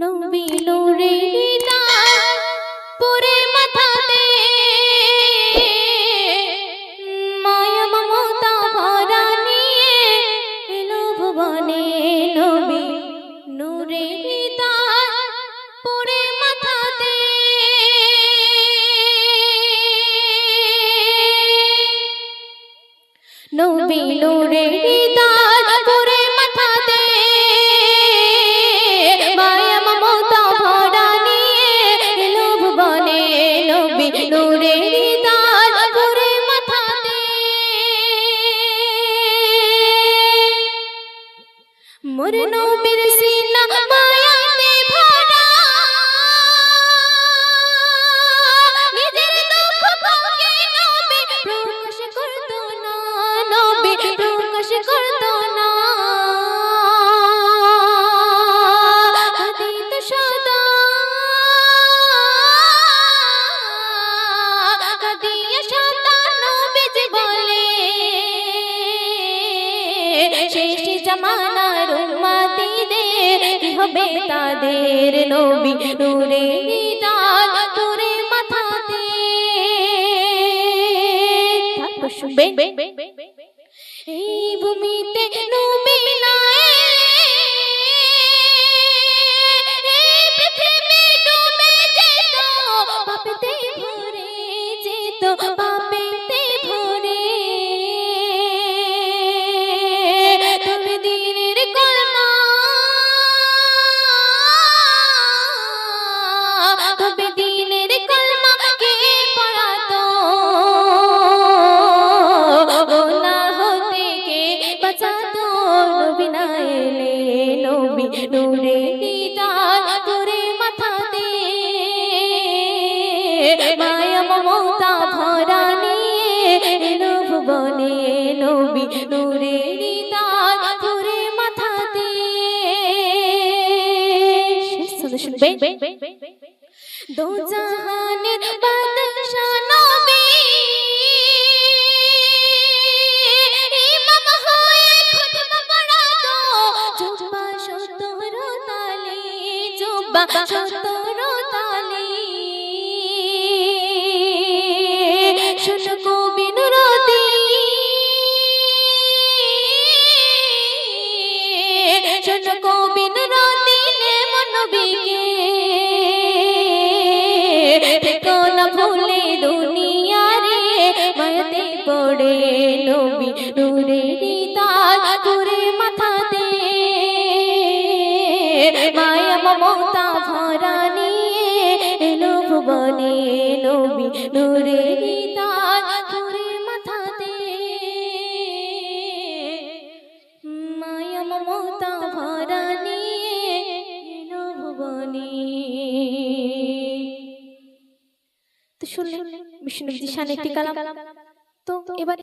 নবী নূরের তাজ পরে মাথাতে, মায়া মমতা ভরা নিয়ে এলো ভুবনে। নবী নূরের তাজ পরে মাথাতে, নবী নূরের তাজ পরে মাথাতে, মায়া মমতা ভরা নিয়ে এলো ভুবনে। নবী নূরের তাজ পরে মাথাতে, মোর নবীর সিনা মায়াতে ভরা, নিজের দুঃখ বুকে নবী প্রকাশ করতো না, নবী প্রকাশ করতো না। কাঁদিত সদা, কাঁদিয়া সদা নবীজি বলে, শেষ জামানার উম্মতীদের কি হবে তাদের। নবী নূরের তাজ পরে মাথাতে। এই ভূমিতে নবী নাই, এই পৃথিবী ডুবে যেত, পাপেতে ভরে যেত, পাপেতে ভরে। তবে দিনের কলমা, তবে দিনের কলমা কে পড়াতো, গোনাহ হতে কে বাঁচাতো। নবী না এলে, নবী নূরের তাজ পরে মাথাতে, মায়া মমতা ভরা নিয়ে এলো ভুবনে। নবী নূরের তাজ পরে মাথাতে। শুনবে দো জাহানের বাদশা নবী, ইমাম হয়ে খুতবা পড়াতো, জুব্বা 17 তালি, জুব্বা 17 তালি। শোনো কবি নুরতি, শোনো কবি নুরতি এমন নবীকে, থেকো না ভুলে দুনিয়ারে মায়াতে পড়ে। নবী নূরের তাজ পরে মাথাতে, মায়া মমতা ভরা নিয়ে এলো ভুবনে। নবী নূরের তাজ পরে মাথাতে, মায়া মমতা ভরা নিয়ে এলো ভুবনে। তো শুনলেন বিষ্ণু নবীজির শানে একটি কালাম। তো এবার